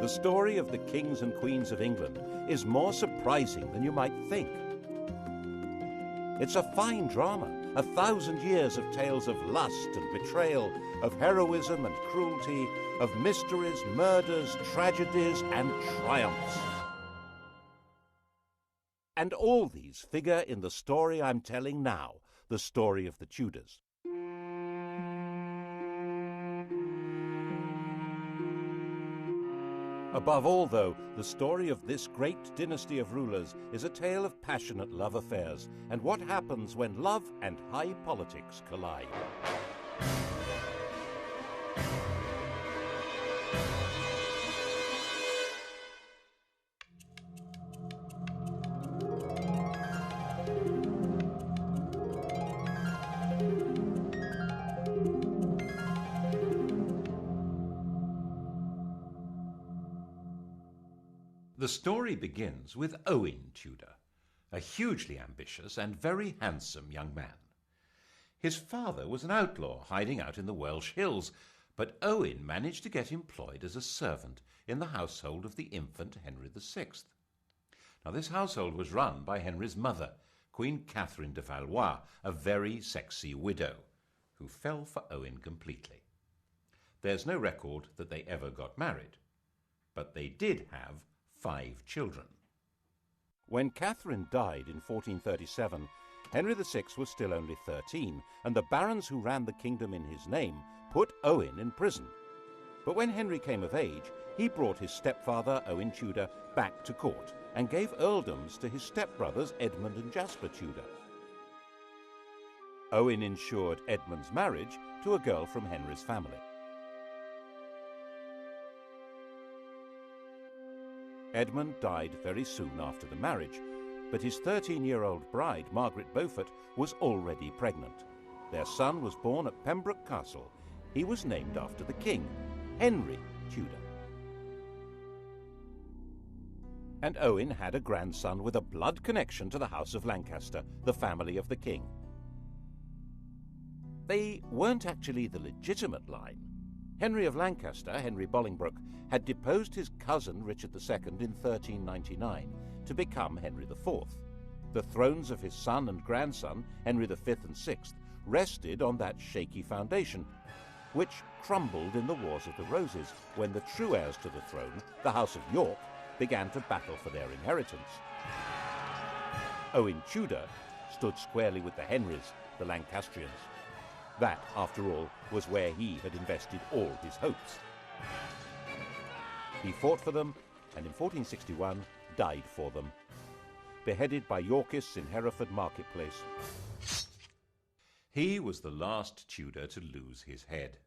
The story of the kings and queens of England is more surprising than you might think. It's a fine drama, 1,000 years of tales of lust and betrayal, of heroism and cruelty, of mysteries, murders, tragedies and triumphs. And all these figure in the story I'm telling now, the story of the Tudors. Above all, though, the story of this great dynasty of rulers is a tale of passionate love affairs and what happens when love and high politics collide. The story begins with Owen Tudor, a hugely ambitious and very handsome young man. His father was an outlaw hiding out in the Welsh hills, but Owen managed to get employed as a servant in the household of the infant Henry VI. Now, this household was run by Henry's mother, Queen Catherine de Valois, a very sexy widow, who fell for Owen completely. There's no record that they ever got married, but they did have 5 children. When Catherine died in 1437, Henry VI was still only 13, and the barons who ran the kingdom in his name put Owen in prison. But when Henry came of age, he brought his stepfather, Owen Tudor, back to court and gave earldoms to his stepbrothers Edmund and Jasper Tudor. Owen ensured Edmund's marriage to a girl from Henry's family. Edmund died very soon after the marriage, but his 13-year-old bride, Margaret Beaufort, was already pregnant. Their son was born at Pembroke Castle. He was named after the king, Henry Tudor. And Owen had a grandson with a blood connection to the House of Lancaster, the family of the king. They weren't actually the legitimate line. Henry of Lancaster, Henry Bolingbroke, had deposed his cousin Richard II in 1399 to become Henry IV. The thrones of his son and grandson, Henry V and VI, rested on that shaky foundation, which crumbled in the Wars of the Roses when the true heirs to the throne, the House of York, began to battle for their inheritance. Owen Tudor stood squarely with the Henrys, the Lancastrians. That, after all, was where he had invested all his hopes. He fought for them, and in 1461 died for them, beheaded by Yorkists in Hereford marketplace. He was the last Tudor to lose his head.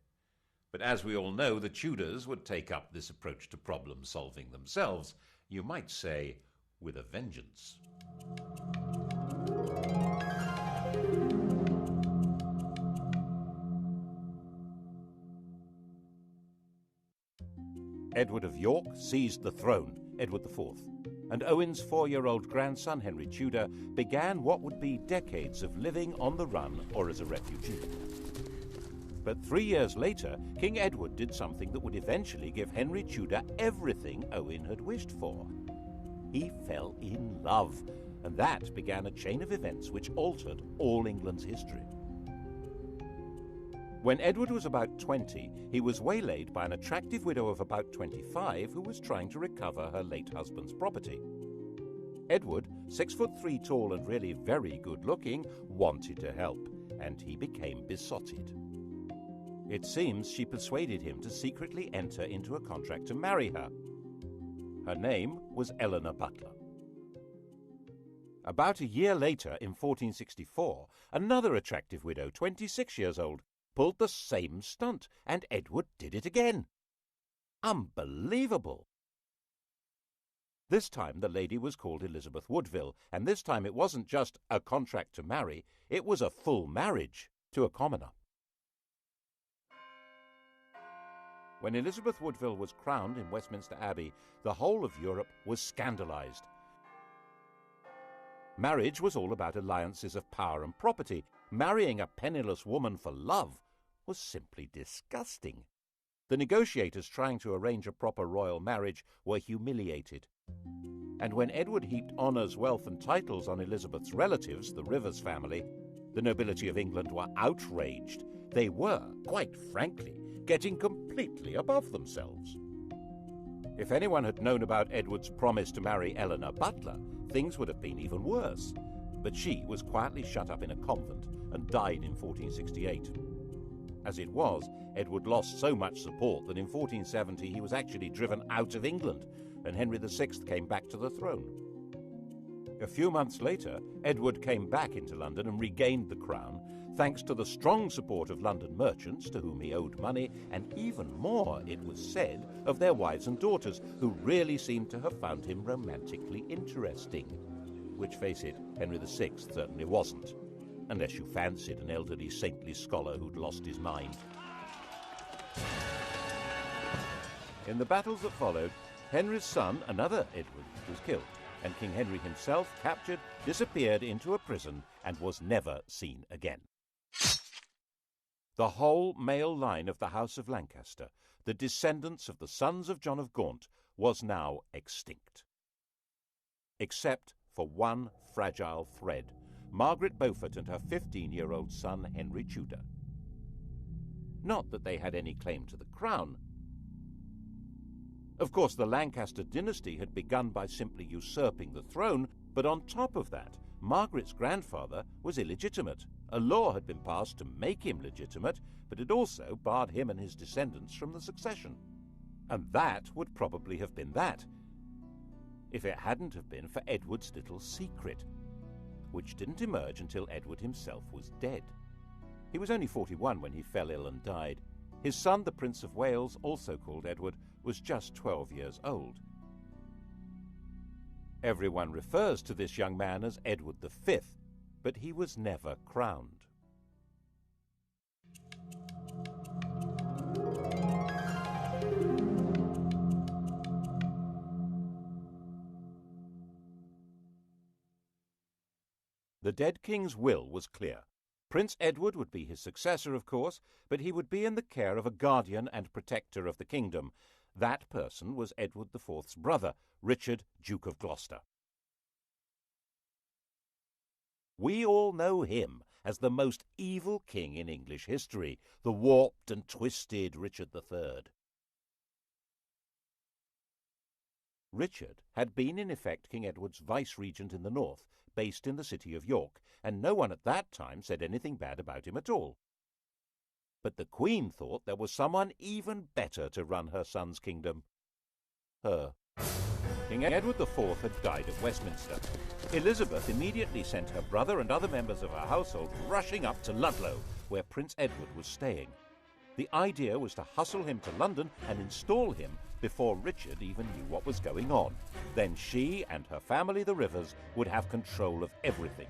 But as we all know, the Tudors would take up this approach to problem solving themselves, you might say, with a vengeance. Edward of York seized the throne, Edward IV, and Owen's 4-year-old grandson, Henry Tudor, began what would be decades of living on the run or as a refugee. But 3 years later, King Edward did something that would eventually give Henry Tudor everything Owen had wished for. He fell in love, and that began a chain of events which altered all England's history. When Edward was about 20, he was waylaid by an attractive widow of about 25 who was trying to recover her late husband's property. Edward, 6'3" tall and really very good-looking, wanted to help, and he became besotted. It seems she persuaded him to secretly enter into a contract to marry her. Her name was Eleanor Butler. About a year later, in 1464, another attractive widow, 26 years old, pulled the same stunt, and Edward did it again. Unbelievable! This time the lady was called Elizabeth Woodville, and this time it wasn't just a contract to marry, it was a full marriage to a commoner. When Elizabeth Woodville was crowned in Westminster Abbey, the whole of Europe was scandalized. Marriage was all about alliances of power and property. Marrying a penniless woman for love was simply disgusting. The negotiators trying to arrange a proper royal marriage were humiliated. And when Edward heaped honours, wealth and titles on Elizabeth's relatives, the Rivers family, the nobility of England were outraged. They were, quite frankly, getting completely above themselves. If anyone had known about Edward's promise to marry Eleanor Butler, things would have been even worse. But she was quietly shut up in a convent and died in 1468. As it was, Edward lost so much support that in 1470 he was actually driven out of England, and Henry VI came back to the throne. A few months later, Edward came back into London and regained the crown, thanks to the strong support of London merchants to whom he owed money, and even more, it was said, of their wives and daughters, who really seemed to have found him romantically interesting. Which, face it, Henry VI certainly wasn't, unless you fancied an elderly saintly scholar who'd lost his mind. In the battles that followed, Henry's son, another Edward, was killed, and King Henry himself, captured, disappeared into a prison and was never seen again. The whole male line of the House of Lancaster, the descendants of the sons of John of Gaunt, was now extinct. Except for one fragile thread, Margaret Beaufort and her 15-year-old son Henry Tudor. Not that they had any claim to the crown. Of course, the Lancaster dynasty had begun by simply usurping the throne, but on top of that, Margaret's grandfather was illegitimate. A law had been passed to make him legitimate, but it also barred him and his descendants from the succession. And that would probably have been that, if it hadn't have been for Edward's little secret, which didn't emerge until Edward himself was dead. He was only 41 when he fell ill and died. His son, the Prince of Wales, also called Edward, was just 12 years old. Everyone refers to this young man as Edward V, but he was never crowned. The dead king's will was clear. Prince Edward would be his successor, of course, but he would be in the care of a guardian and protector of the kingdom. That person was Edward IV's brother, Richard, Duke of Gloucester. We all know him as the most evil king in English history, the warped and twisted Richard III. Richard had been in effect King Edward's vice-regent in the north, based in the city of York, and no one at that time said anything bad about him at all. But the Queen thought there was someone even better to run her son's kingdom. Her. King Edward IV had died at Westminster. Elizabeth immediately sent her brother and other members of her household rushing up to Ludlow, where Prince Edward was staying. The idea was to hustle him to London and install him before Richard even knew what was going on. Then she and her family, the Rivers, would have control of everything.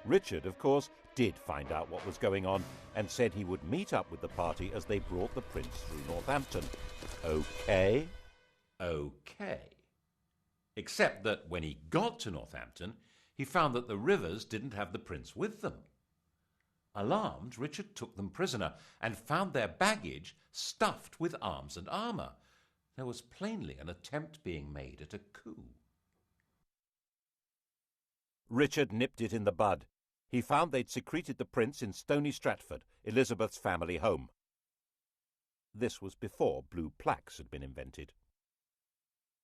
Richard, of course, did find out what was going on and said he would meet up with the party as they brought the prince through Northampton. Okay? Okay. Except that when he got to Northampton, he found that the Rivers didn't have the prince with them. Alarmed, Richard took them prisoner and found their baggage stuffed with arms and armour. There was plainly an attempt being made at a coup. Richard nipped it in the bud. He found they'd secreted the prince in Stony Stratford, Elizabeth's family home. This was before blue plaques had been invented.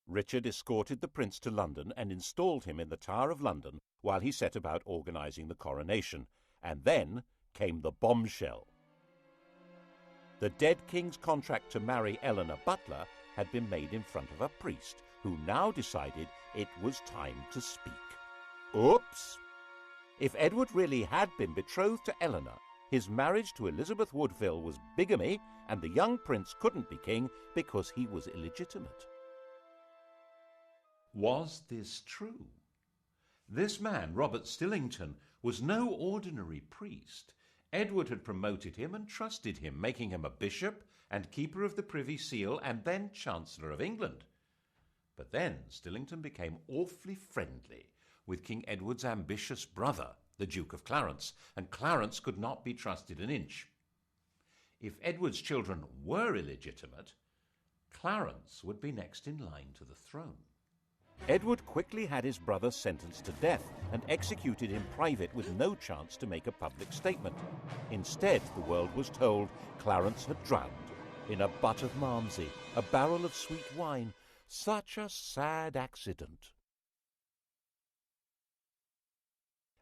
Richard escorted the prince to London and installed him in the Tower of London while he set about organising the coronation. And then came the bombshell. The dead king's contract to marry Eleanor Butler had been made in front of a priest, who now decided it was time to speak. Oops! If Edward really had been betrothed to Eleanor, his marriage to Elizabeth Woodville was bigamy, and the young prince couldn't be king because he was illegitimate. Was this true? This man, Robert Stillington, was no ordinary priest. Edward had promoted him and trusted him, making him a bishop and keeper of the Privy Seal and then Chancellor of England. But then Stillington became awfully friendly with King Edward's ambitious brother, the Duke of Clarence, and Clarence could not be trusted an inch. If Edward's children were illegitimate, Clarence would be next in line to the throne. Edward quickly had his brother sentenced to death and executed in private with no chance to make a public statement. Instead, the world was told Clarence had drowned in a butt of malmsey, a barrel of sweet wine. Such a sad accident.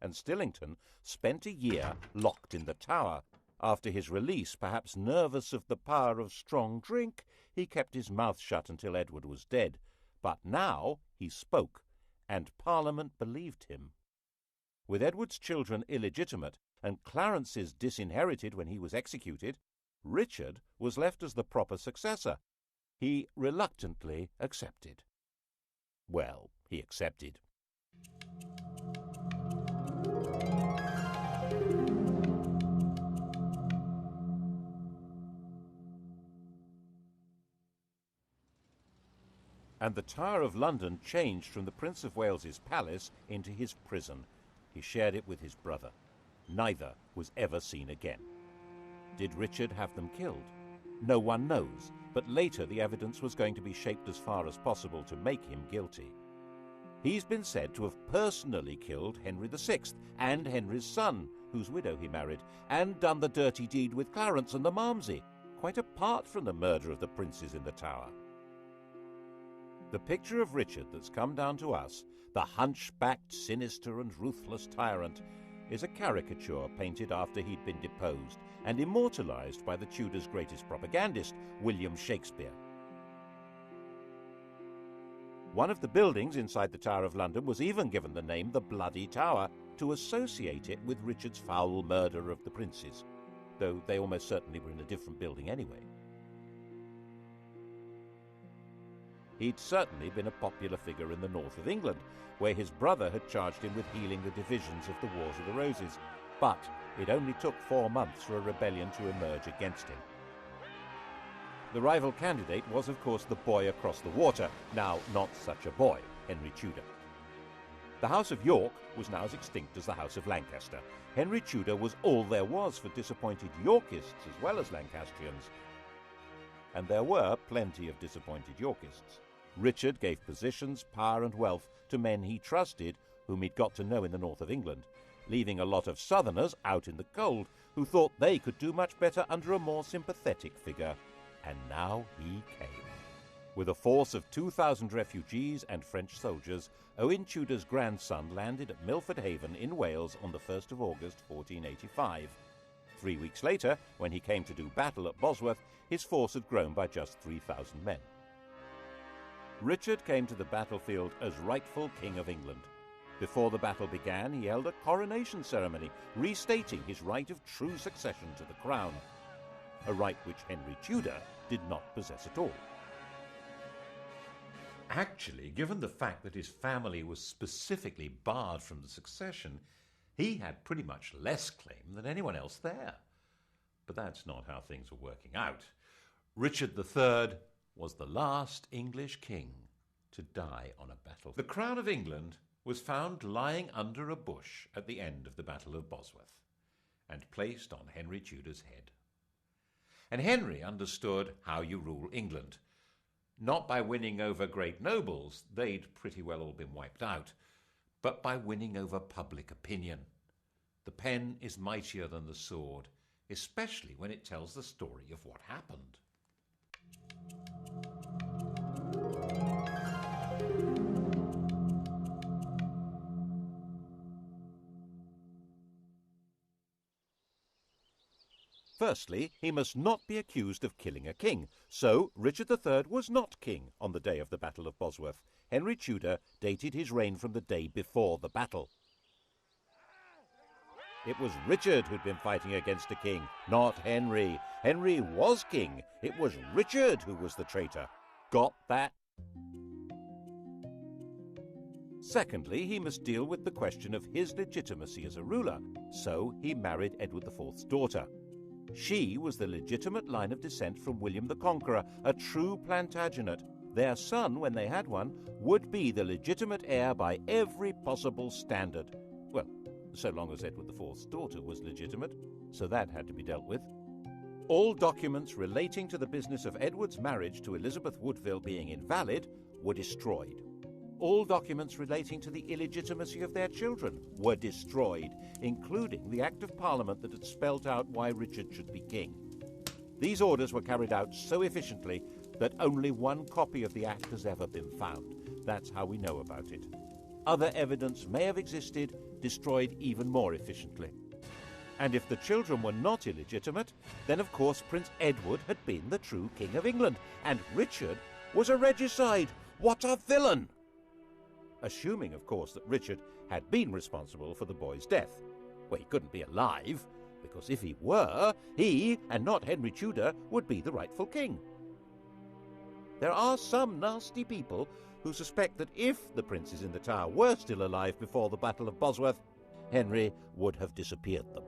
And Stillington spent a year locked in the Tower. After his release, perhaps nervous of the power of strong drink, he kept his mouth shut until Edward was dead. But now he spoke, and Parliament believed him. With Edward's children illegitimate and Clarence's disinherited when he was executed, Richard was left as the proper successor. He reluctantly accepted. Well, he accepted. And the Tower of London changed from the Prince of Wales's palace into his prison. He shared it with his brother. Neither was ever seen again. Did Richard have them killed? No one knows, but later the evidence was going to be shaped as far as possible to make him guilty. He's been said to have personally killed Henry VI and Henry's son, whose widow he married, and done the dirty deed with Clarence and the Malmsey, quite apart from the murder of the princes in the Tower. The picture of Richard that's come down to us, the hunchbacked, sinister and ruthless tyrant, is a caricature painted after he'd been deposed and immortalized by the Tudors' greatest propagandist, William Shakespeare. One of the buildings inside the Tower of London was even given the name the Bloody Tower to associate it with Richard's foul murder of the princes, though they almost certainly were in a different building anyway. He'd certainly been a popular figure in the north of England, where his brother had charged him with healing the divisions of the Wars of the Roses, but it only took 4 months for a rebellion to emerge against him. The rival candidate was, of course, the boy across the water, now not such a boy, Henry Tudor. The House of York was now as extinct as the House of Lancaster. Henry Tudor was all there was for disappointed Yorkists as well as Lancastrians. And there were plenty of disappointed Yorkists. Richard gave positions, power and wealth to men he trusted, whom he'd got to know in the north of England, leaving a lot of southerners out in the cold who thought they could do much better under a more sympathetic figure. And now he came. With a force of 2,000 refugees and French soldiers, Owen Tudor's grandson landed at Milford Haven in Wales on the 1st of August 1485. 3 weeks later, when he came to do battle at Bosworth, his force had grown by just 3,000 men. Richard came to the battlefield as rightful King of England. Before the battle began, he held a coronation ceremony, restating his right of true succession to the crown, a right which Henry Tudor did not possess at all. Actually, given the fact that his family was specifically barred from the succession, he had pretty much less claim than anyone else there. But that's not how things were working out. Richard III was the last English king to die on a battle. The crown of England was found lying under a bush at the end of the Battle of Bosworth and placed on Henry Tudor's head. And Henry understood how you rule England. Not by winning over great nobles, they'd pretty well all been wiped out, but by winning over public opinion. The pen is mightier than the sword, especially when it tells the story of what happened. Firstly, he must not be accused of killing a king, so Richard III was not king on the day of the Battle of Bosworth. Henry Tudor dated his reign from the day before the battle. It was Richard who'd been fighting against a king, not Henry. Henry was king. It was Richard who was the traitor. Got that? Secondly, he must deal with the question of his legitimacy as a ruler, so he married Edward IV's daughter. She was the legitimate line of descent from William the Conqueror, a true Plantagenet. Their son, when they had one, would be the legitimate heir by every possible standard. Well, so long as Edward IV's daughter was legitimate, so that had to be dealt with. All documents relating to the business of Edward's marriage to Elizabeth Woodville being invalid were destroyed. All documents relating to the illegitimacy of their children were destroyed, including the Act of Parliament that had spelt out why Richard should be king. These orders were carried out so efficiently that only one copy of the Act has ever been found. That's how we know about it. Other evidence may have existed, destroyed even more efficiently. And if the children were not illegitimate, then of course Prince Edward had been the true King of England, and Richard was a regicide. What a villain! Assuming, of course, that Richard had been responsible for the boy's death. Well, he couldn't be alive, because if he were, he, and not Henry Tudor, would be the rightful king. There are some nasty people who suspect that if the princes in the Tower were still alive before the Battle of Bosworth, Henry would have disappeared them.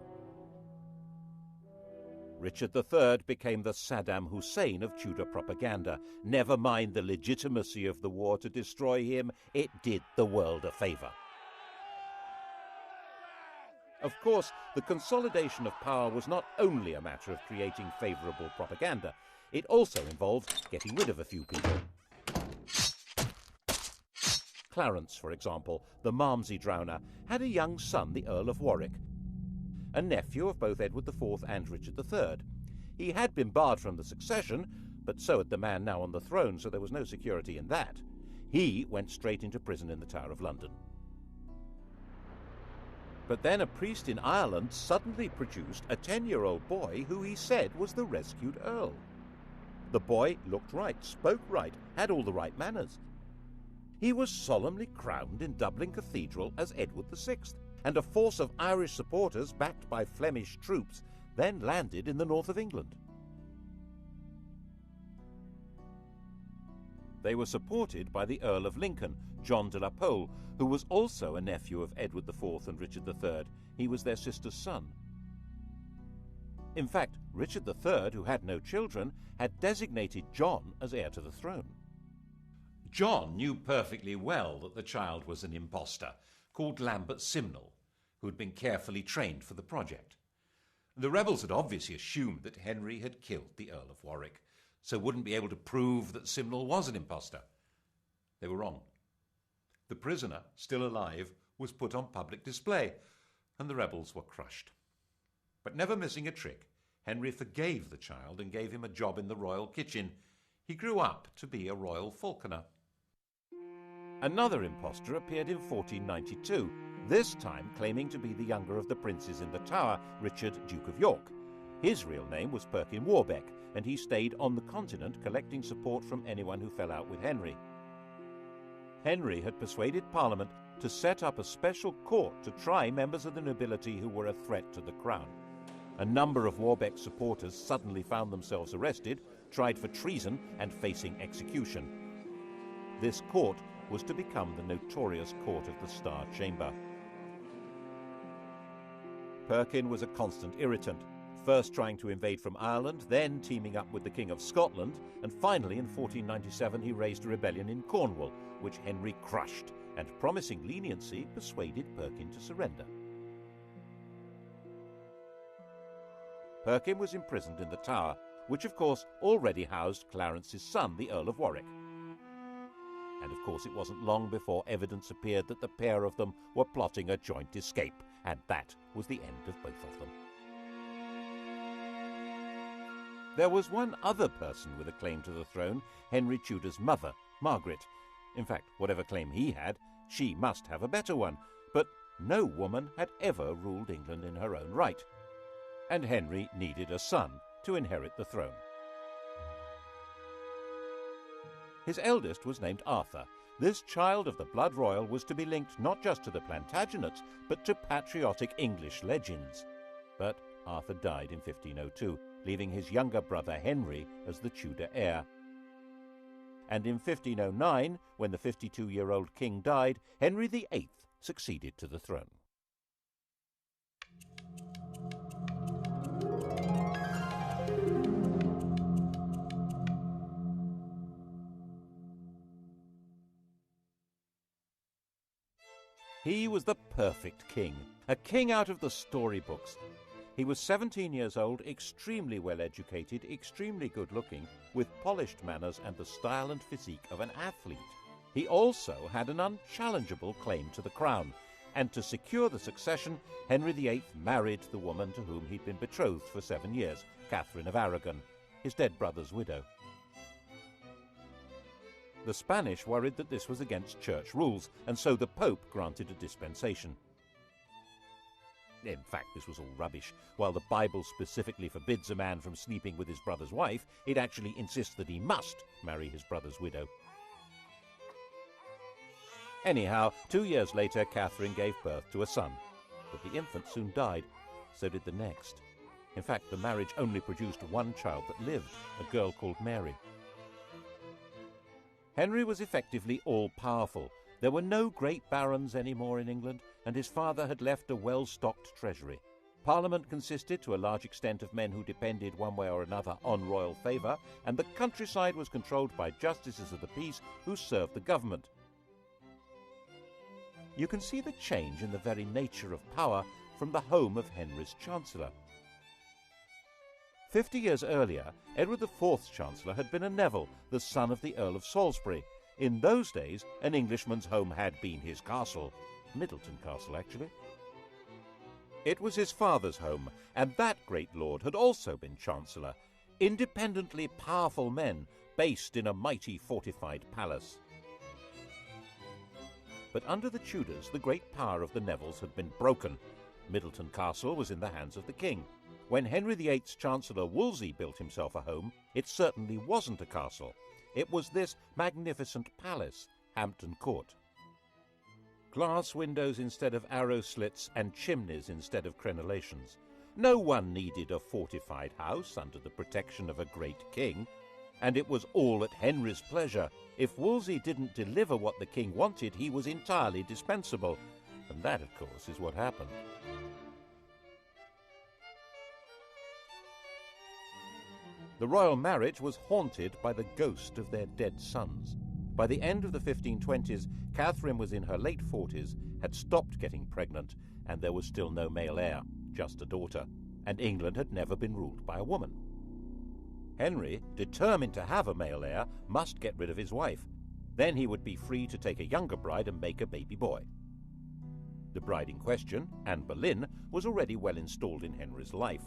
Richard III became the Saddam Hussein of Tudor propaganda. Never mind the legitimacy of the war to destroy him, it did the world a favour. Of course, the consolidation of power was not only a matter of creating favourable propaganda, it also involved getting rid of a few people. Clarence, for example, the Malmsey drowner, had a young son, the Earl of Warwick, a nephew of both Edward IV and Richard III. He had been barred from the succession, but so had the man now on the throne, so there was no security in that. He went straight into prison in the Tower of London. But then a priest in Ireland suddenly produced a 10-year-old boy who he said was the rescued Earl. The boy looked right, spoke right, had all the right manners. He was solemnly crowned in Dublin Cathedral as Edward VI, and a force of Irish supporters backed by Flemish troops then landed in the north of England. They were supported by the Earl of Lincoln, John de la Pole, who was also a nephew of Edward IV and Richard III. He was their sister's son. In fact, Richard III, who had no children, had designated John as heir to the throne. John knew perfectly well that the child was an impostor, called Lambert Simnel, who had been carefully trained for the project. The rebels had obviously assumed that Henry had killed the Earl of Warwick, so wouldn't be able to prove that Simnel was an impostor. They were wrong. The prisoner, still alive, was put on public display, and the rebels were crushed. But never missing a trick, Henry forgave the child and gave him a job in the royal kitchen. He grew up to be a royal falconer. Another impostor appeared in 1492, this time claiming to be the younger of the princes in the Tower, Richard, Duke of York. His real name was Perkin Warbeck, and he stayed on the continent collecting support from anyone who fell out with Henry. Henry had persuaded Parliament to set up a special court to try members of the nobility who were a threat to the crown. A number of Warbeck's supporters suddenly found themselves arrested, tried for treason, and facing execution. This court was to become the notorious Court of the Star Chamber. Perkin was a constant irritant, first trying to invade from Ireland, then teaming up with the King of Scotland, and finally in 1497 he raised a rebellion in Cornwall, which Henry crushed, and promising leniency persuaded Perkin to surrender. Perkin was imprisoned in the Tower, which of course already housed Clarence's son, the Earl of Warwick. And of course it wasn't long before evidence appeared that the pair of them were plotting a joint escape, and that was the end of both of them. There was one other person with a claim to the throne, Henry Tudor's mother, Margaret. In fact, whatever claim he had, she must have a better one, but no woman had ever ruled England in her own right. And Henry needed a son to inherit the throne. His eldest was named Arthur. This child of the blood royal was to be linked not just to the Plantagenets, but to patriotic English legends. But Arthur died in 1502, leaving his younger brother Henry as the Tudor heir. And in 1509, when the 52-year-old king died, Henry VIII succeeded to the throne. He was the perfect king, a king out of the storybooks. He was 17 years old, extremely well educated, extremely good looking, with polished manners and the style and physique of an athlete. He also had an unchallengeable claim to the crown, and to secure the succession, Henry VIII married the woman to whom he'd been betrothed for 7 years, Catherine of Aragon, his dead brother's widow. The Spanish worried that this was against church rules, and so the Pope granted a dispensation. In fact, this was all rubbish. While the Bible specifically forbids a man from sleeping with his brother's wife, it actually insists that he must marry his brother's widow. Anyhow, 2 years later, Catherine gave birth to a son. But the infant soon died. So did the next. In fact, the marriage only produced one child that lived, a girl called Mary. Henry was effectively all-powerful. There were no great barons anymore in England, and his father had left a well-stocked treasury. Parliament consisted to a large extent of men who depended one way or another on royal favour, and the countryside was controlled by justices of the peace who served the government. You can see the change in the very nature of power from the home of Henry's Chancellor. 50 years earlier, Edward IV's Chancellor had been a Neville, the son of the Earl of Salisbury. In those days, an Englishman's home had been his castle. Middleton Castle, actually. It was his father's home, and that great lord had also been Chancellor. Independently powerful men, based in a mighty fortified palace. But under the Tudors, the great power of the Nevilles had been broken. Middleton Castle was in the hands of the king. When Henry VIII's Chancellor Wolsey built himself a home, it certainly wasn't a castle. It was this magnificent palace, Hampton Court. Glass windows instead of arrow slits and chimneys instead of crenellations. No one needed a fortified house under the protection of a great king. And it was all at Henry's pleasure. If Wolsey didn't deliver what the king wanted, he was entirely dispensable. And that, of course, is what happened. The royal marriage was haunted by the ghost of their dead sons. By the end of the 1520s, Catherine was in her late 40s, had stopped getting pregnant, and there was still no male heir, just a daughter, and England had never been ruled by a woman. Henry, determined to have a male heir, must get rid of his wife. Then he would be free to take a younger bride and make a baby boy. The bride in question, Anne Boleyn, was already well installed in Henry's life.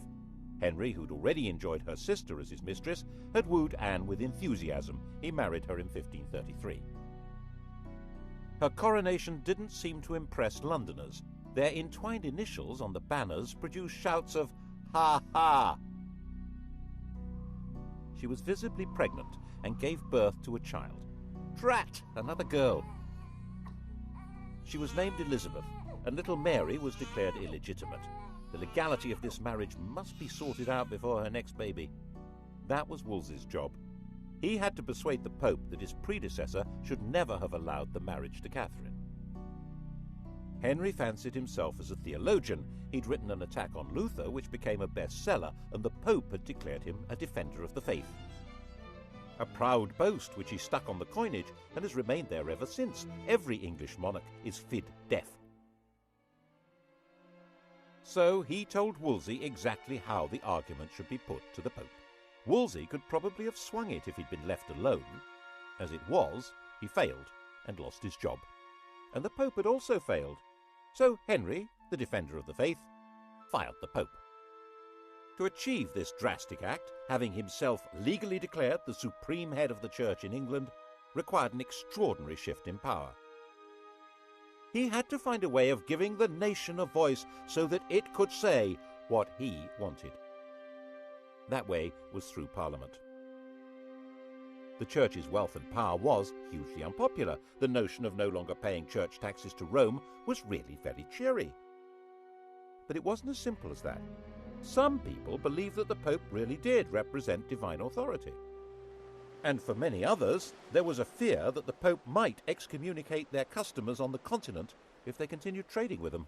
Henry, who'd already enjoyed her sister as his mistress, had wooed Anne with enthusiasm. He married her in 1533. Her coronation didn't seem to impress Londoners. Their entwined initials on the banners produced shouts of, "Ha ha!" She was visibly pregnant and gave birth to a child. Drat! Another girl. She was named Elizabeth, and little Mary was declared illegitimate. The legality of this marriage must be sorted out before her next baby. That was Wolsey's job. He had to persuade the Pope that his predecessor should never have allowed the marriage to Catherine. Henry fancied himself as a theologian. He'd written an attack on Luther, which became a bestseller, and the Pope had declared him a defender of the faith. A proud boast which he stuck on the coinage and has remained there ever since. Every English monarch is fid deaf. So he told Wolsey exactly how the argument should be put to the Pope. Wolsey could probably have swung it if he'd been left alone. As it was, he failed and lost his job. And the Pope had also failed. So Henry, the defender of the faith, fired the Pope. To achieve this drastic act, having himself legally declared the supreme head of the Church in England, required an extraordinary shift in power. He had to find a way of giving the nation a voice so that it could say what he wanted. That way was through Parliament. The Church's wealth and power was hugely unpopular. The notion of no longer paying church taxes to Rome was really very cheery. But it wasn't as simple as that. Some people believed that the Pope really did represent divine authority. And for many others, there was a fear that the Pope might excommunicate their customers on the continent if they continued trading with them.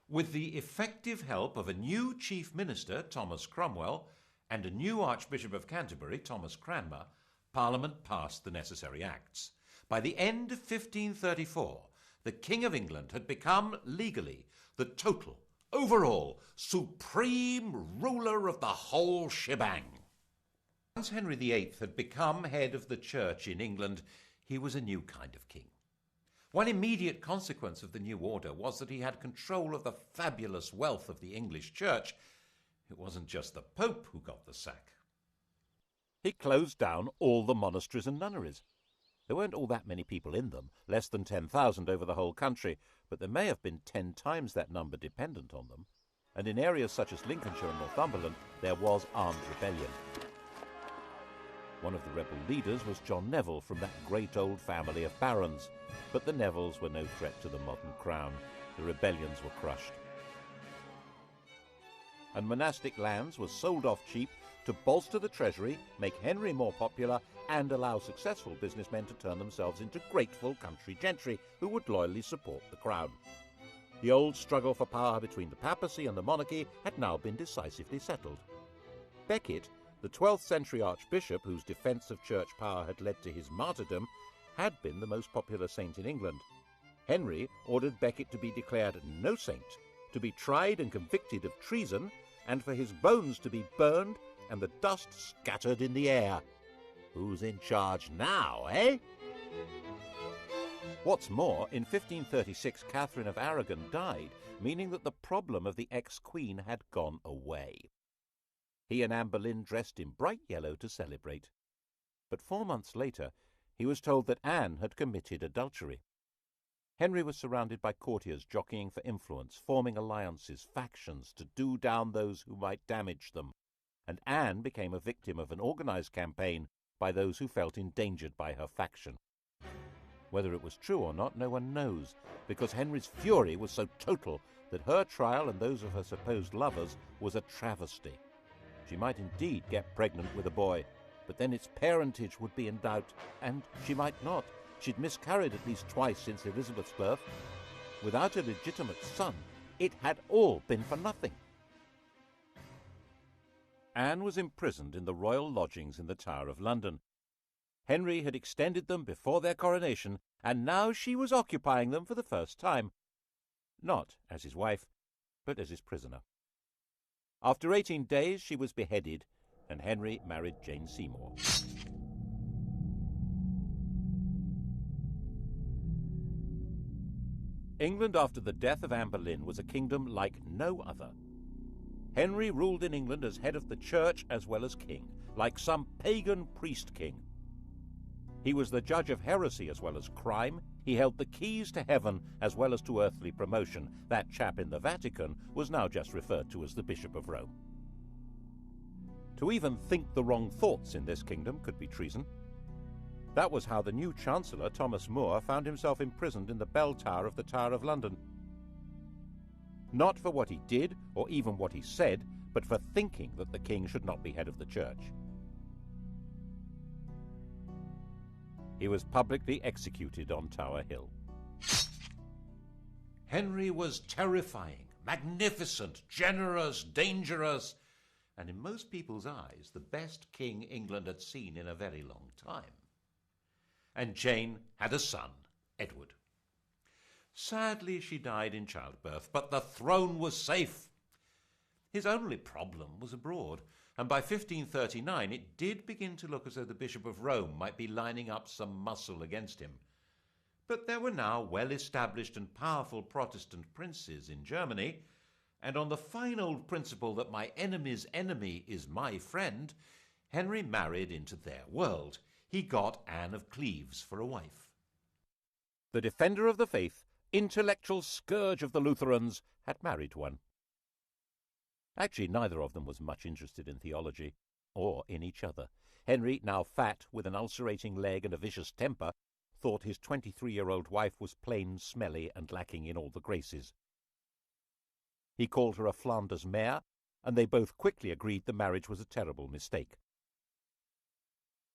With the effective help of a new chief minister, Thomas Cromwell, and a new Archbishop of Canterbury, Thomas Cranmer, Parliament passed the necessary acts. By the end of 1534, the King of England had become, legally, the total overall, supreme ruler of the whole shebang. Once Henry VIII had become head of the church in England, he was a new kind of king. One immediate consequence of the new order was that he had control of the fabulous wealth of the English church. It wasn't just the Pope who got the sack. He closed down all the monasteries and nunneries. There weren't all that many people in them, less than 10,000 over the whole country, but there may have been 10 times that number dependent on them. And in areas such as Lincolnshire and Northumberland, there was armed rebellion. One of the rebel leaders was John Neville from that great old family of barons, but the Nevilles were no threat to the modern crown. The rebellions were crushed. And monastic lands were sold off cheap to bolster the treasury, make Henry more popular, and allow successful businessmen to turn themselves into grateful country gentry who would loyally support the crown. The old struggle for power between the papacy and the monarchy had now been decisively settled. Becket, the 12th century archbishop whose defence of church power had led to his martyrdom, had been the most popular saint in England. Henry ordered Becket to be declared no saint, to be tried and convicted of treason, and for his bones to be burned and the dust scattered in the air. Who's in charge now, eh? What's more, in 1536 Catherine of Aragon died, meaning that the problem of the ex-queen had gone away. He and Anne Boleyn dressed in bright yellow to celebrate. But 4 months later, he was told that Anne had committed adultery. Henry was surrounded by courtiers jockeying for influence, forming alliances, factions, to do down those who might damage them, and Anne became a victim of an organized campaign by those who felt endangered by her faction. Whether it was true or not, no one knows, because Henry's fury was so total that her trial and those of her supposed lovers was a travesty. She might indeed get pregnant with a boy, but then its parentage would be in doubt, and she might not. She'd miscarried at least twice since Elizabeth's birth. Without a legitimate son, it had all been for nothing. Anne was imprisoned in the royal lodgings in the Tower of London. Henry had extended them before their coronation, and now she was occupying them for the first time. Not as his wife, but as his prisoner. After 18 days, she was beheaded, and Henry married Jane Seymour. England after the death of Anne Boleyn was a kingdom like no other. Henry ruled in England as head of the church as well as king, like some pagan priest-king. He was the judge of heresy as well as crime. He held the keys to heaven as well as to earthly promotion. That chap in the Vatican was now just referred to as the Bishop of Rome. To even think the wrong thoughts in this kingdom could be treason. That was how the new Chancellor, Thomas More, found himself imprisoned in the bell tower of the Tower of London. Not for what he did, or even what he said, but for thinking that the king should not be head of the church. He was publicly executed on Tower Hill. Henry was terrifying, magnificent, generous, dangerous, and in most people's eyes, the best king England had seen in a very long time. And Jane had a son, Edward. Sadly, she died in childbirth, but the throne was safe. His only problem was abroad, and by 1539 it did begin to look as though the Bishop of Rome might be lining up some muscle against him. But there were now well-established and powerful Protestant princes in Germany, and on the fine old principle that my enemy's enemy is my friend, Henry married into their world. He got Anne of Cleves for a wife. The defender of the faith, intellectual scourge of the Lutherans, had married one. Actually, neither of them was much interested in theology, or in each other. Henry, now fat, with an ulcerating leg and a vicious temper, thought his 23-year-old wife was plain, smelly, and lacking in all the graces. He called her a Flanders mare, and they both quickly agreed the marriage was a terrible mistake.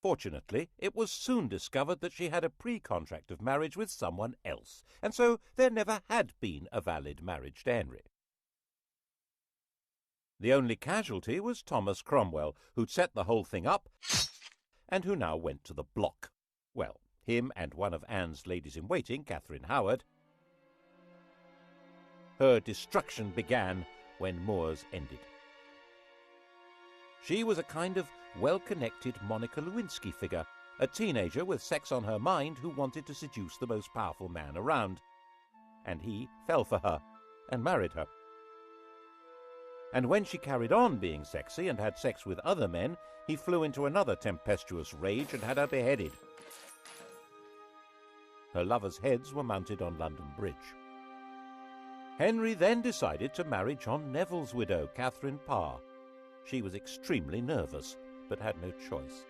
Fortunately, it was soon discovered that she had a pre-contract of marriage with someone else, and so there never had been a valid marriage to Henry. The only casualty was Thomas Cromwell, who'd set the whole thing up, and who now went to the block. Well, him and one of Anne's ladies-in-waiting, Catherine Howard, Her destruction began when Moors ended. She was a kind of well-connected Monica Lewinsky figure, a teenager with sex on her mind who wanted to seduce the most powerful man around. And he fell for her and married her. And when she carried on being sexy and had sex with other men, he flew into another tempestuous rage and had her beheaded. Her lovers' heads were mounted on London Bridge. Henry then decided to marry John Neville's widow, Catherine Parr. She was extremely nervous, but had no choice.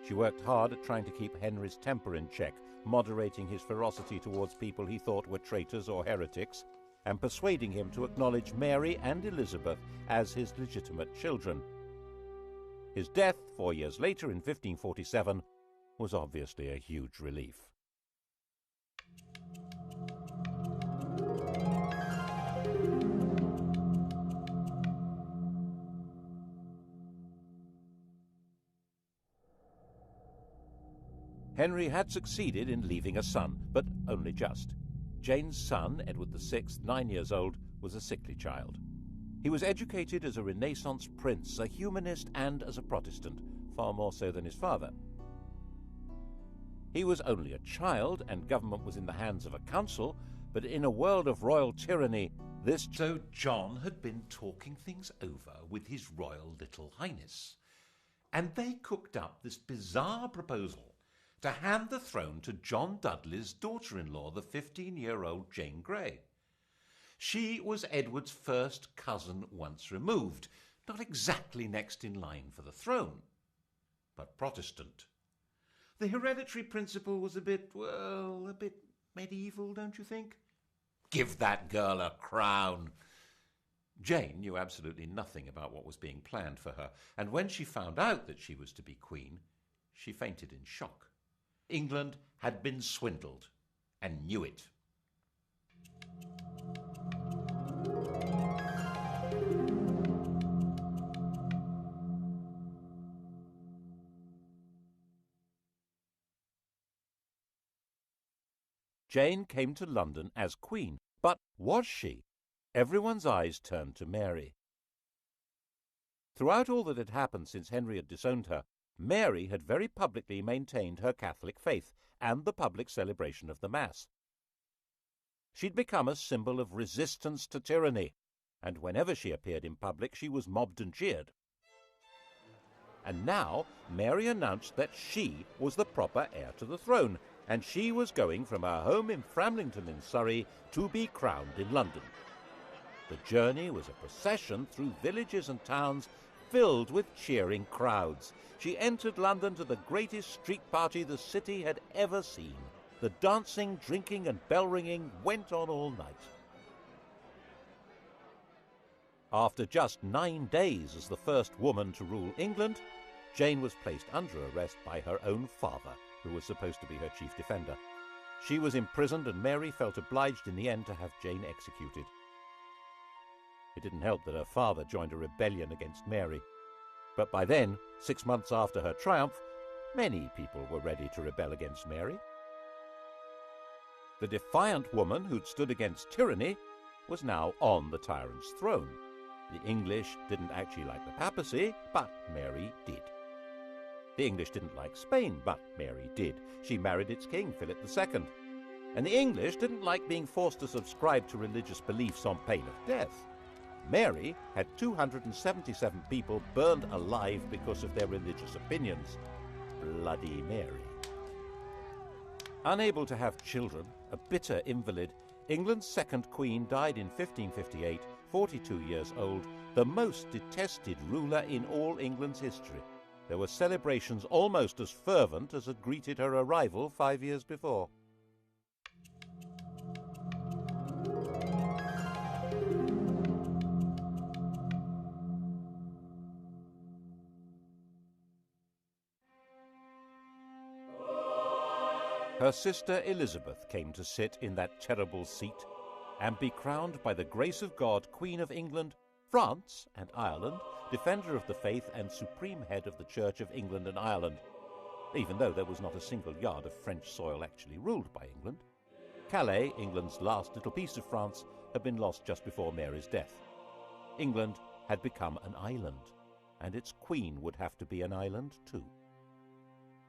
She worked hard at trying to keep Henry's temper in check, moderating his ferocity towards people he thought were traitors or heretics, and persuading him to acknowledge Mary and Elizabeth as his legitimate children. His death 4 years later in 1547 was obviously a huge relief. Henry had succeeded in leaving a son, but only just. Jane's son, Edward VI, 9 years old, was a sickly child. He was educated as a Renaissance prince, a humanist, and as a Protestant, far more so than his father. He was only a child, and government was in the hands of a council, but in a world of royal tyranny, this... So John had been talking things over with his Royal Little Highness, and they cooked up this bizarre proposal to hand the throne to John Dudley's daughter-in-law, the 15-year-old Jane Grey. She was Edward's first cousin once removed, not exactly next in line for the throne, but Protestant. The hereditary principle was a bit medieval, don't you think? Give that girl a crown. Jane knew absolutely nothing about what was being planned for her, and when she found out that she was to be queen, she fainted in shock. England had been swindled, and knew it. Jane came to London as queen, but was she? Everyone's eyes turned to Mary. Throughout all that had happened since Henry had disowned her, Mary had very publicly maintained her Catholic faith and the public celebration of the Mass. She'd become a symbol of resistance to tyranny, and whenever she appeared in public she was mobbed and cheered. And now Mary announced that she was the proper heir to the throne, and she was going from her home in Framlington in Surrey to be crowned in London. The journey was a procession through villages and towns filled with cheering crowds. She entered London to the greatest street party the city had ever seen. The dancing, drinking and bell-ringing went on all night. After just 9 days as the first woman to rule England, Jane was placed under arrest by her own father, who was supposed to be her chief defender. She was imprisoned, and Mary felt obliged in the end to have Jane executed. It didn't help that her father joined a rebellion against Mary. But by then, 6 months after her triumph, many people were ready to rebel against Mary. The defiant woman who'd stood against tyranny was now on the tyrant's throne. The English didn't actually like the papacy, but Mary did. The English didn't like Spain, but Mary did. She married its king, Philip II. And the English didn't like being forced to subscribe to religious beliefs on pain of death. Mary had 277 people burned alive because of their religious opinions. Bloody Mary. Unable to have children, a bitter invalid, England's second queen died in 1558, 42 years old, the most detested ruler in all England's history. There were celebrations almost as fervent as had greeted her arrival 5 years before. Her sister Elizabeth came to sit in that terrible seat and be crowned by the grace of God Queen of England, France and Ireland, defender of the faith and supreme head of the Church of England and Ireland, even though there was not a single yard of French soil actually ruled by England. Calais, England's last little piece of France, had been lost just before Mary's death. England had become an island, and its queen would have to be an island too.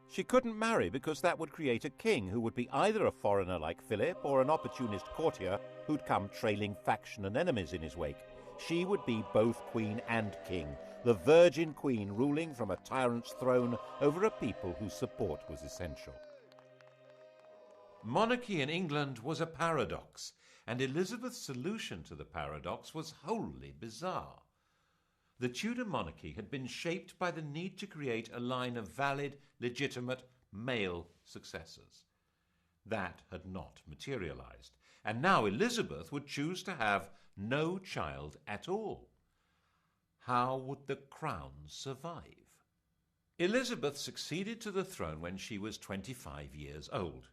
She couldn't marry because that would create a king who would be either a foreigner like Philip or an opportunist courtier who'd come trailing faction and enemies in his wake. She would be both queen and king, the virgin queen ruling from a tyrant's throne over a people whose support was essential. Monarchy in England was a paradox, and Elizabeth's solution to the paradox was wholly bizarre. The Tudor monarchy had been shaped by the need to create a line of valid, legitimate male successors. That had not materialized, and now Elizabeth would choose to have no child at all. How would the crown survive? Elizabeth succeeded to the throne when she was 25 years old.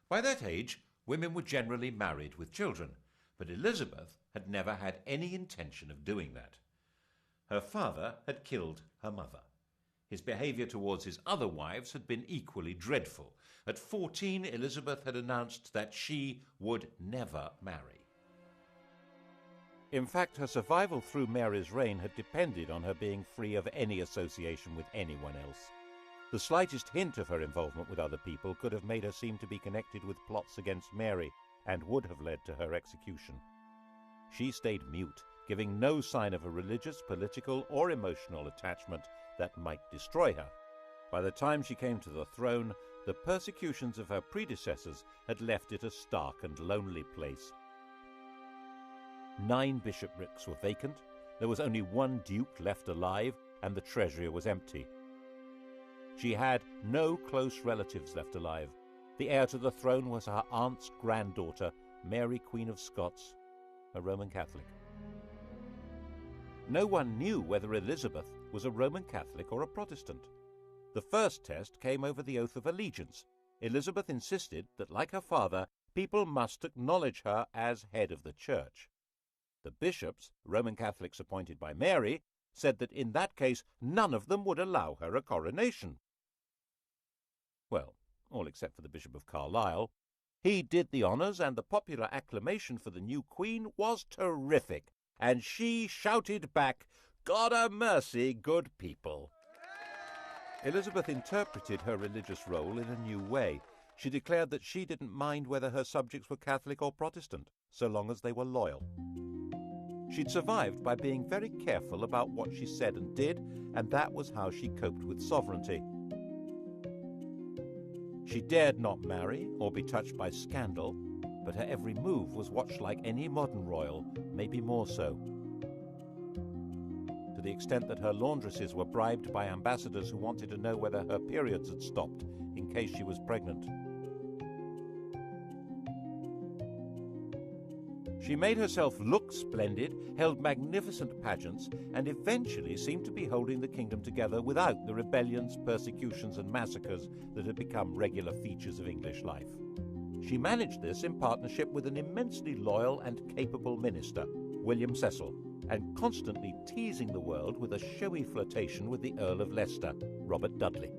By that age, women were generally married with children, but Elizabeth had never had any intention of doing that. Her father had killed her mother. His behavior towards his other wives had been equally dreadful. At 14, Elizabeth had announced that she would never marry. In fact, her survival through Mary's reign had depended on her being free of any association with anyone else. The slightest hint of her involvement with other people could have made her seem to be connected with plots against Mary and would have led to her execution. She stayed mute, giving no sign of a religious, political, or emotional attachment that might destroy her. By the time she came to the throne, the persecutions of her predecessors had left it a stark and lonely place. 9 bishoprics were vacant, there was only 1 duke left alive, and the treasury was empty. She had no close relatives left alive. The heir to the throne was her aunt's granddaughter, Mary, Queen of Scots, a Roman Catholic. No one knew whether Elizabeth was a Roman Catholic or a Protestant. The first test came over the oath of allegiance. Elizabeth insisted that, like her father, people must acknowledge her as head of the church. The bishops, Roman Catholics appointed by Mary, said that in that case none of them would allow her a coronation. Well, all except for the Bishop of Carlisle. He did the honours, and the popular acclamation for the new queen was terrific, and she shouted back, "God a mercy, good people." Elizabeth interpreted her religious role in a new way. She declared that she didn't mind whether her subjects were Catholic or Protestant, so long as they were loyal. She'd survived by being very careful about what she said and did, and that was how she coped with sovereignty. She dared not marry or be touched by scandal, but her every move was watched like any modern royal, maybe more so. To the extent that her laundresses were bribed by ambassadors who wanted to know whether her periods had stopped in case she was pregnant. She made herself look splendid, held magnificent pageants, and eventually seemed to be holding the kingdom together without the rebellions, persecutions, and massacres that had become regular features of English life. She managed this in partnership with an immensely loyal and capable minister, William Cecil, and constantly teasing the world with a showy flirtation with the Earl of Leicester, Robert Dudley.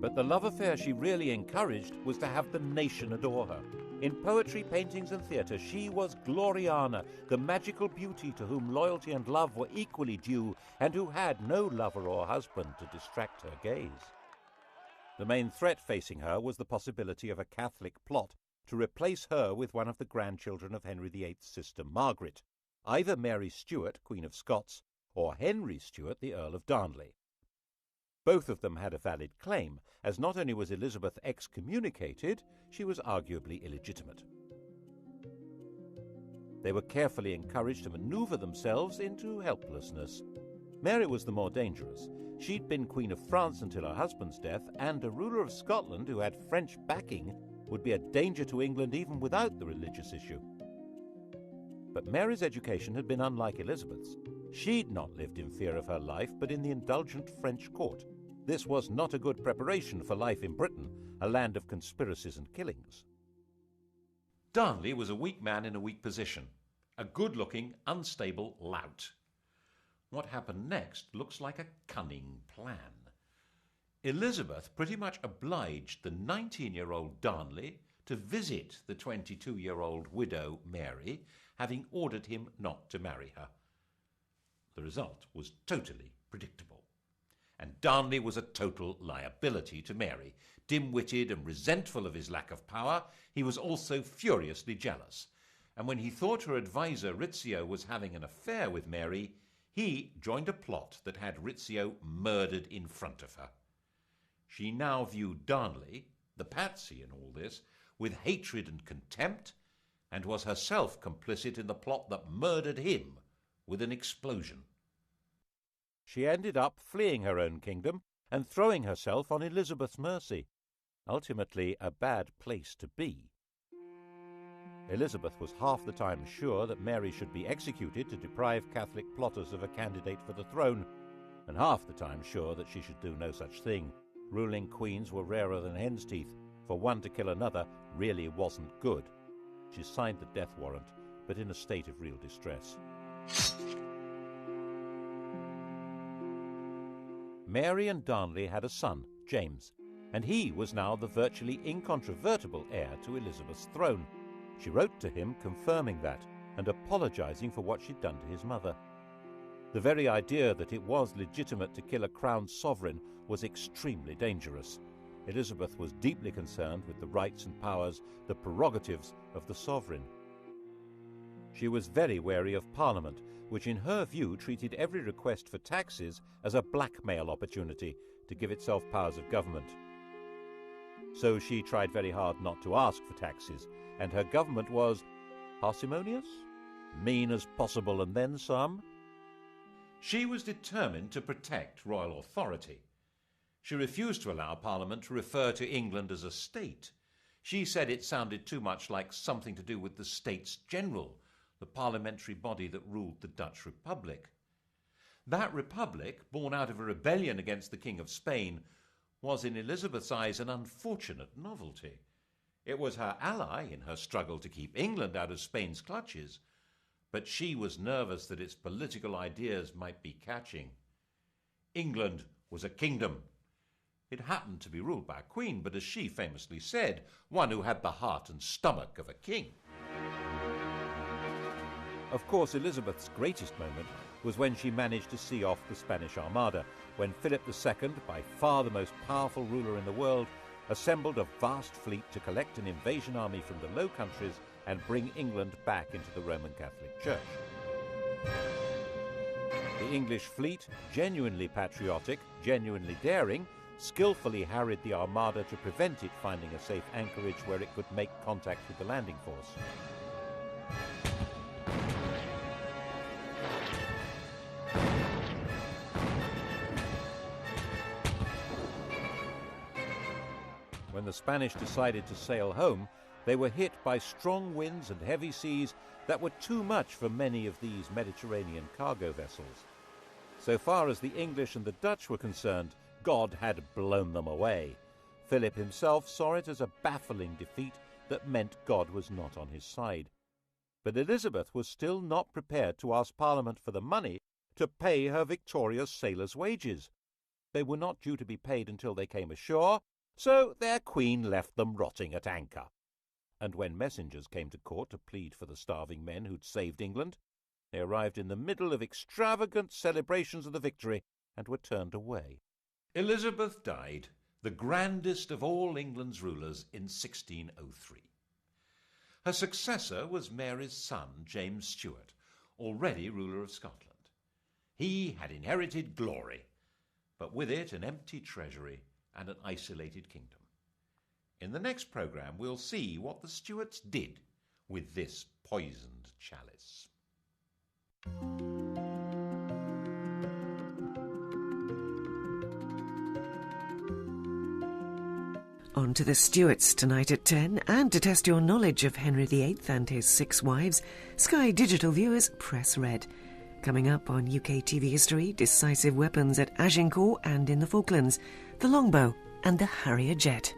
But the love affair she really encouraged was to have the nation adore her. In poetry, paintings, and theatre, she was Gloriana, the magical beauty to whom loyalty and love were equally due, and who had no lover or husband to distract her gaze. The main threat facing her was the possibility of a Catholic plot to replace her with one of the grandchildren of Henry VIII's sister Margaret, either Mary Stuart, Queen of Scots, or Henry Stuart, the Earl of Darnley. Both of them had a valid claim, as not only was Elizabeth excommunicated, she was arguably illegitimate. They were carefully encouraged to maneuver themselves into helplessness. Mary was the more dangerous. She'd been Queen of France until her husband's death, and a ruler of Scotland who had French backing would be a danger to England even without the religious issue. But Mary's education had been unlike Elizabeth's. She'd not lived in fear of her life, but in the indulgent French court. This was not a good preparation for life in Britain, a land of conspiracies and killings. Darnley was a weak man in a weak position, a good-looking, unstable lout. What happened next looks like a cunning plan. Elizabeth pretty much obliged the 19-year-old Darnley to visit the 22-year-old widow Mary, having ordered him not to marry her. The result was totally predictable. And Darnley was a total liability to Mary. Dim-witted and resentful of his lack of power, he was also furiously jealous. And when he thought her adviser Rizzio was having an affair with Mary, he joined a plot that had Rizzio murdered in front of her. She now viewed Darnley, the patsy in all this, with hatred and contempt, and was herself complicit in the plot that murdered him with an explosion. She ended up fleeing her own kingdom and throwing herself on Elizabeth's mercy, ultimately a bad place to be. Elizabeth was half the time sure that Mary should be executed to deprive Catholic plotters of a candidate for the throne, and half the time sure that she should do no such thing. Ruling queens were rarer than hen's teeth. For one to kill another really wasn't good. She signed the death warrant, but in a state of real distress. Mary and Darnley had a son, James, and he was now the virtually incontrovertible heir to Elizabeth's throne. She wrote to him confirming that and apologizing for what she'd done to his mother. The very idea that it was legitimate to kill a crowned sovereign was extremely dangerous. Elizabeth was deeply concerned with the rights and powers, the prerogatives of the sovereign. She was very wary of Parliament, which in her view treated every request for taxes as a blackmail opportunity to give itself powers of government. So she tried very hard not to ask for taxes, and her government was parsimonious, mean as possible, and then some. She was determined to protect royal authority. She refused to allow Parliament to refer to England as a state. She said it sounded too much like something to do with the States General, the parliamentary body that ruled the Dutch Republic. That republic, born out of a rebellion against the King of Spain, was in Elizabeth's eyes an unfortunate novelty. It was her ally in her struggle to keep England out of Spain's clutches, but she was nervous that its political ideas might be catching. England was a kingdom. It happened to be ruled by a queen, but as she famously said, one who had the heart and stomach of a king. Of course, Elizabeth's greatest moment was when she managed to see off the Spanish Armada, when Philip II, by far the most powerful ruler in the world, assembled a vast fleet to collect an invasion army from the Low Countries and bring England back into the Roman Catholic Church. The English fleet, genuinely patriotic, genuinely daring, skillfully harried the Armada to prevent it finding a safe anchorage where it could make contact with the landing force. When the Spanish decided to sail home, they were hit by strong winds and heavy seas that were too much for many of these Mediterranean cargo vessels. So far as the English and the Dutch were concerned, God had blown them away. Philip himself saw it as a baffling defeat that meant God was not on his side. But Elizabeth was still not prepared to ask Parliament for the money to pay her victorious sailors' wages. They were not due to be paid until they came ashore, so their queen left them rotting at anchor. And when messengers came to court to plead for the starving men who'd saved England, they arrived in the middle of extravagant celebrations of the victory and were turned away. Elizabeth died, the grandest of all England's rulers, in 1603. Her successor was Mary's son, James Stuart, already ruler of Scotland. He had inherited glory, but with it an empty treasury and an isolated kingdom. In the next programme, we'll see what the Stuarts did with this poisoned chalice. On to the Stuarts tonight at 10, and to test your knowledge of Henry VIII and his 6 wives, Sky Digital viewers press red. Coming up on UK TV history, decisive weapons at Agincourt and in the Falklands, the longbow and the Harrier jet.